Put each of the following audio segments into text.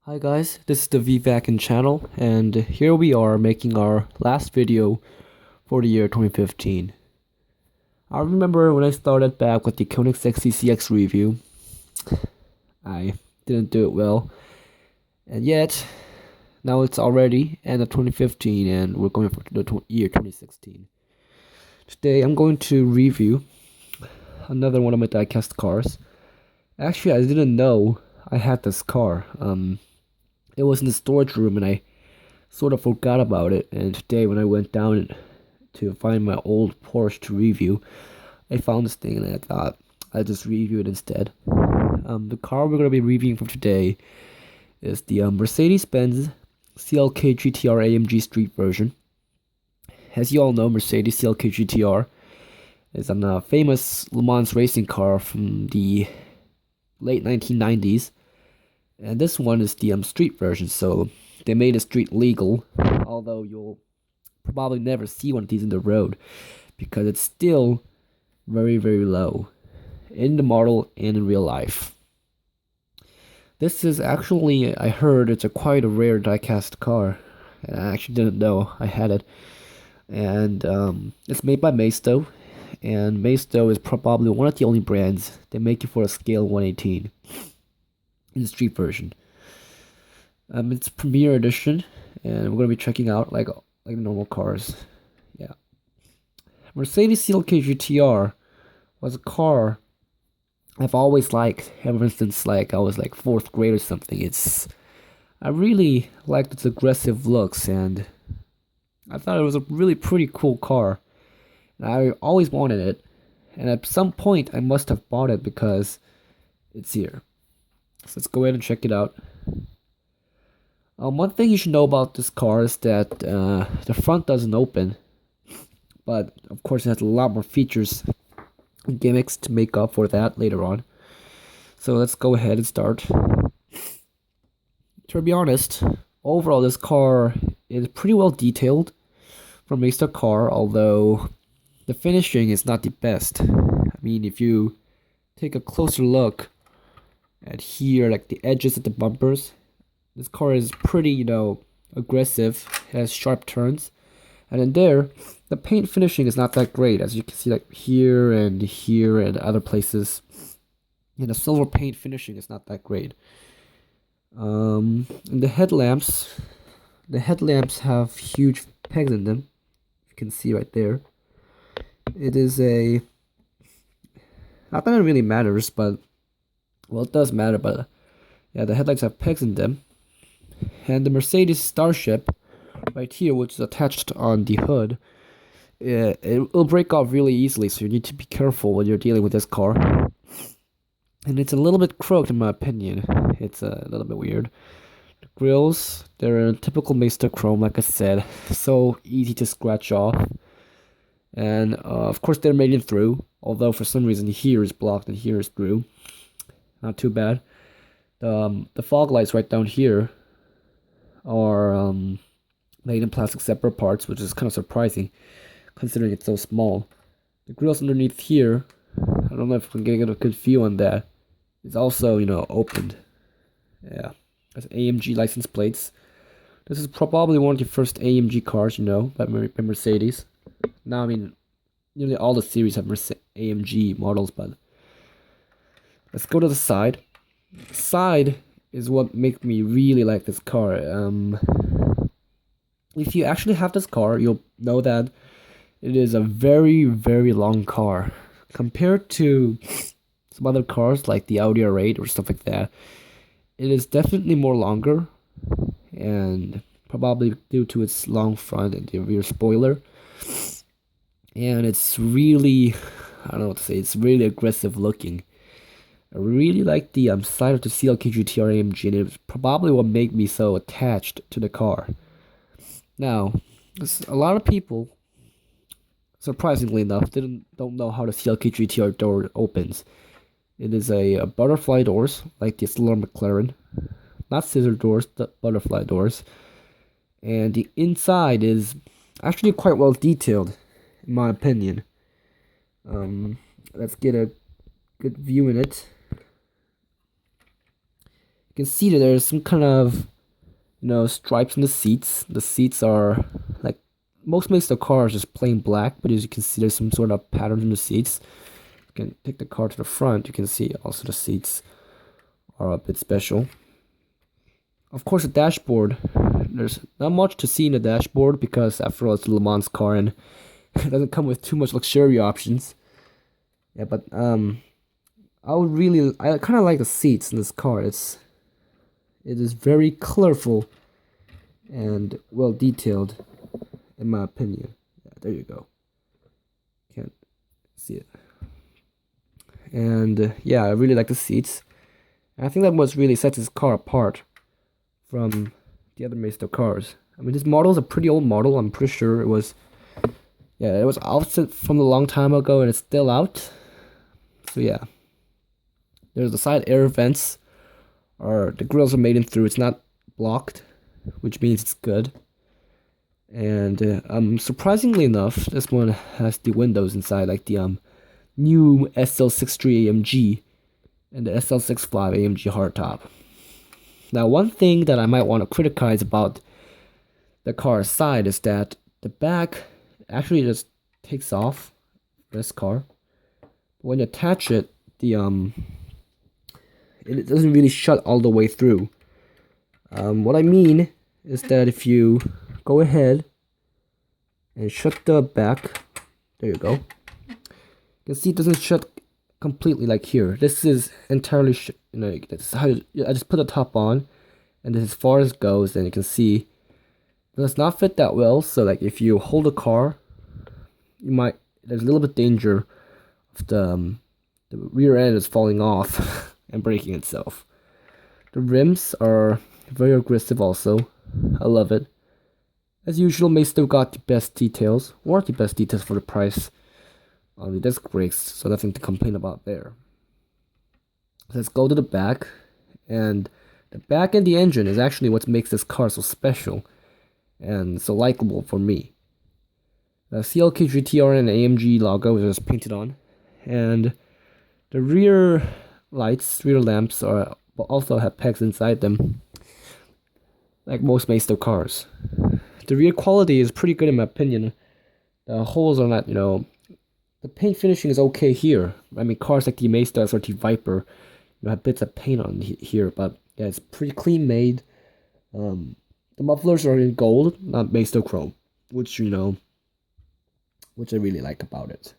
Hi guys, this is the VVACN channel, and here we are making our last video for the year 2015. I remember when I started back with the Koenigsegg CCX review, I didn't do it well, and yet, now it's already end of 2015 and we're going for the year 2016. Today I'm going to review another one of my diecast cars. Actually, I didn't know I had this car. It was in the storage room and I sort of forgot about it, and today when I went down to find my old Porsche to review, I found this thing and I thought I'd just review it instead. The car we're going to be reviewing for today is the Mercedes-Benz CLK-GTR AMG street version. As you all know, Mercedes CLK-GTR is a famous Le Mans racing car from the late 1990s. And this one is the street version, so they made the street legal, although you'll probably never see one of these in the road, because it's still very, very low in the model and in real life. This is actually, I heard, it's quite a rare diecast car, and I actually didn't know I had it. And it's made by Maisto, and Maisto is probably one of the only brands that make it for a scale 118. In the street version. It's Premiere Edition, and we're gonna be checking out like normal cars. Yeah, Mercedes CLK-GTR was a car I've always liked ever since I was like 4th grade or something. I really liked its aggressive looks, and I thought it was a really pretty cool car. And I always wanted it, and at some point I must have bought it because it's here. So let's go ahead and check it out. One thing you should know about this car is that the front doesn't open, but of course it has a lot more features and gimmicks to make up for that later on. So let's go ahead and start. To be honest, overall this car is pretty well detailed for a Maisto car, although the finishing is not the best. I mean, if you take a closer look at here, like the edges of the bumpers, this car is pretty, aggressive, has sharp turns. And in there, the paint finishing is not that great, as you can see like here and other places. And the silver paint finishing is not that great. And the headlamps have huge pegs in them. You can see right there. It is not that it really matters, but well, it does matter, but yeah, the headlights have pegs in them. And the Mercedes Starship right here, which is attached on the hood, it will break off really easily, so you need to be careful when you're dealing with this car. And it's a little bit crooked in my opinion. It's a little bit weird. The grills, they're in typical Maisto chrome, like I said, so easy to scratch off. And of course they're made in through, although for some reason here is blocked and here is through. Not too bad. The fog lights right down here are made in plastic separate parts, which is kind of surprising considering it's so small. The grills underneath here, I don't know if we can get a good view on that. It's also, opened. Yeah, there's AMG license plates. This is probably one of the first AMG cars, by Mercedes. Now, I mean, nearly all the series have AMG models, but let's go to the side. The side is what makes me really like this car. If you actually have this car, you'll know that it is a very, very long car. Compared to some other cars like the Audi R8 or stuff like that, it is definitely more longer, and probably due to its long front and the rear spoiler. And it's really, I don't know what to say, it's really aggressive looking. I really like the side of the CLK-GTR AMG, and it's probably what made me so attached to the car. Now, a lot of people, surprisingly enough, don't know how the CLK-GTR door opens. It is a butterfly doors, like the Stellar McLaren. Not scissor doors, but butterfly doors. And the inside is actually quite well detailed, in my opinion. Let's get a good view in it. can see that there's some kind of, stripes in the seats. The seats are like most makes the car is just plain black, but as you can see, there's some sort of pattern in the seats. You can take the car to the front. You can see also the seats are a bit special. Of course, the dashboard. There's not much to see in the dashboard because after all, it's a Le Mans car and it doesn't come with too much luxury options. Yeah, but I kind of like the seats in this car. It is very colorful and well detailed, in my opinion. Yeah, there you go. Can't see it. And yeah, I really like the seats. And I think that what really sets this car apart from the other Maisto cars. I mean, this model is a pretty old model. I'm pretty sure it was out from a long time ago, and it's still out. So yeah, there's the side air vents, or the grills are made in through. It's not blocked, which means it's good. And surprisingly enough, this one has the windows inside, like the new SL63 AMG and the SL65 AMG hardtop. Now, one thing that I might want to criticize about the car's side is that the back actually just takes off this car. When you attach it, it doesn't really shut all the way through. What I mean is that if you go ahead and shut the back, there you go. You can see it doesn't shut completely like here. This is entirely this is how I just put the top on, and this is as far as it goes. And you can see it does not fit that well. So like if you hold the car, there's a little bit danger of the rear end is falling off and breaking itself. The rims are very aggressive also. I love it. As usual, Maisto got the best details, or the best details for the price on the disc brakes, so nothing to complain about there. Let's go to the back, and the back and the engine is actually what makes this car so special and so likable for me. The CLK-GTR and AMG logo is just painted on, and the rear lamps also have pegs inside them, like most Maisto cars. The rear quality is pretty good in my opinion. The holes are not, the paint finishing is okay here. I mean, cars like the Maisto SRT Viper, have bits of paint on here, but yeah, it's pretty clean made. The mufflers are in gold, not Maisto chrome, which I really like about it.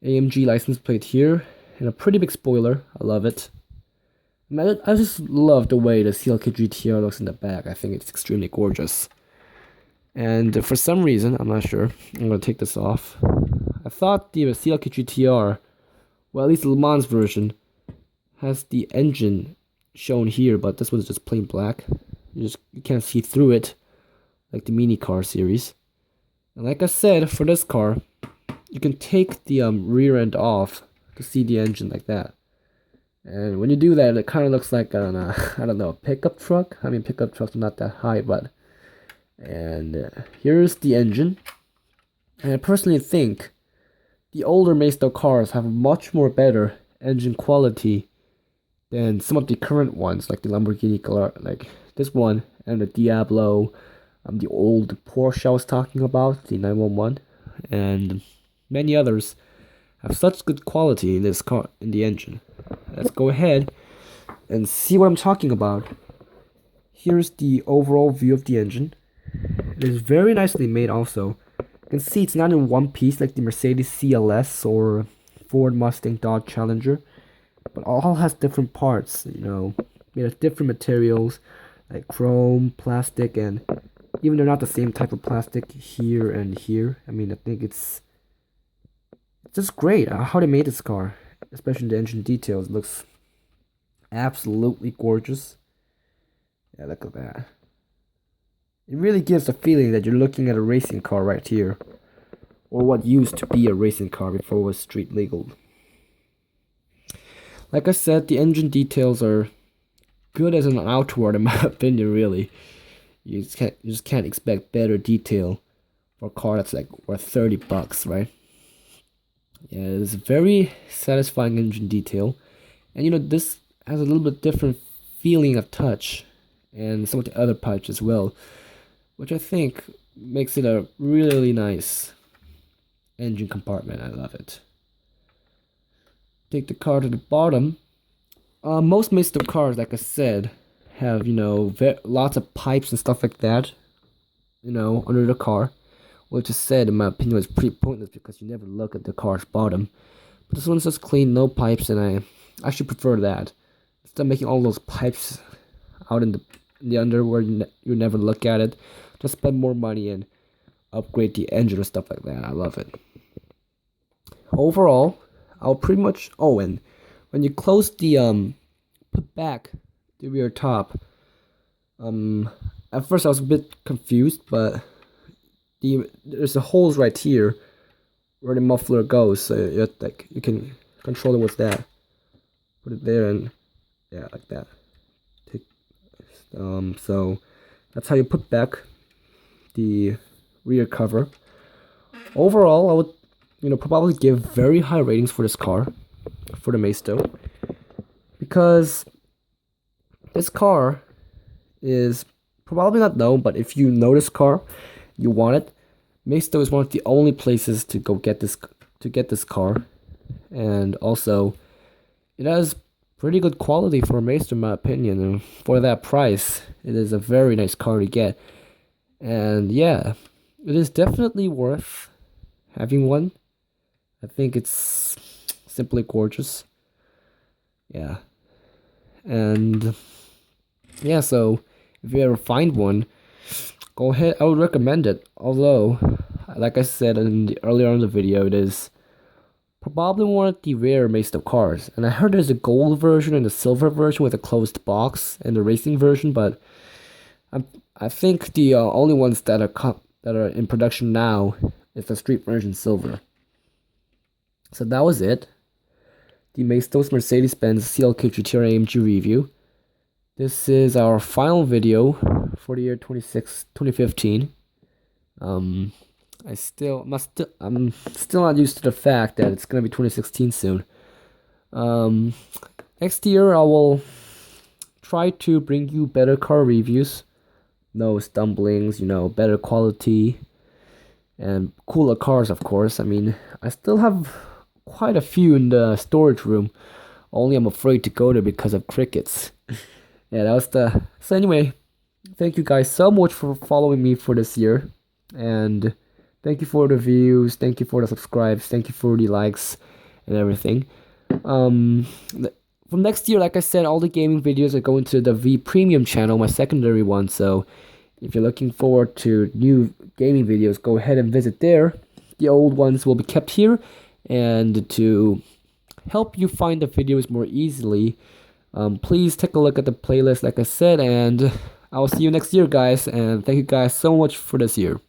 AMG license plate here, and a pretty big spoiler. I love it. I just love the way the CLK-GTR looks in the back. I think it's extremely gorgeous. And for some reason, I'm not sure, I'm going to take this off. I thought the CLK-GTR, well, at least the Le Mans version, has the engine shown here, but this one's just plain black. You can't see through it like the mini car series. And like I said, for this car, you can take the rear end off to see the engine like that. And when you do that, it kind of looks like I don't know, a pickup truck. I mean, pickup trucks are not that high, but here's the engine. And I personally think the older Maisto cars have much more better engine quality than some of the current ones, like the Lamborghini car, like this one, and the Diablo, the old Porsche I was talking about, the 911, and many others have such good quality in this car, in the engine. Let's go ahead and see what I'm talking about. Here's the overall view of the engine. It is very nicely made also. You can see it's not in one piece like the Mercedes CLS or Ford Mustang Dodge Challenger, but all has different parts, made of different materials like chrome, plastic, and even they're not the same type of plastic here and here. I mean, I think it's just great how they made this car, especially the engine details. It looks absolutely gorgeous. Yeah, look at that. It really gives the feeling that you're looking at a racing car right here, or what used to be a racing car before it was street legal. Like I said, the engine details are good as an outward in my opinion, really. You just can't expect better detail for a car that's like worth $30, right? Yeah, it's a very satisfying engine detail. And this has a little bit different feeling of touch, and some of the other parts as well, which I think makes it a really nice engine compartment. I love it. Take the car to the bottom. Most Maisto cars, like I said, have, lots of pipes and stuff like that, under the car, which is said, in my opinion, is pretty pointless because you never look at the car's bottom. But this one's just clean, no pipes, and I actually prefer that. Instead of making all those pipes out in the under where you never look at it, just spend more money and upgrade the engine or stuff like that. I love it. Overall, I'll pretty much... Oh, and when you close the, put back the rear top, at first I was a bit confused, but there's the holes right here where the muffler goes, so you can control it with that. Put it there and yeah, like that. So that's how you put back the rear cover. Overall, I would probably give very high ratings for this car, for the Maisto, because this car is probably not known, but if you know this car, you want it. Maisto is one of the only places to go get this car, and also it has pretty good quality for a Maisto, in my opinion, and for that price, it is a very nice car to get. And yeah, it is definitely worth having one. I think it's simply gorgeous. Yeah, and yeah, so if you ever find one, go ahead. I would recommend it. Although, like I said earlier on in the video, it is probably one of the rare Maisto cars. And I heard there's a gold version and a silver version with a closed box, and the racing version. But I think the only ones that are in production now is the street version silver. So that was it. The Maisto Mercedes-Benz CLK-GTR AMG review. This is our final video for the year 2015. I'm still not used to the fact that it's gonna be 2016 soon. Next year I will try to bring you better car reviews, no stumblings, better quality, and cooler cars, of course. I mean, I still have quite a few in the storage room, only I'm afraid to go there because of crickets. Yeah, that was so anyway, thank you guys so much for following me for this year, and thank you for the views, thank you for the subscribes, thank you for the likes and everything. From next year, like I said, all the gaming videos are going to the V Premium channel, my secondary one, so if you're looking forward to new gaming videos, go ahead and visit there. The old ones will be kept here, and to help you find the videos more easily, please take a look at the playlist, like I said, and I'll see you next year, guys, and thank you guys so much for this year.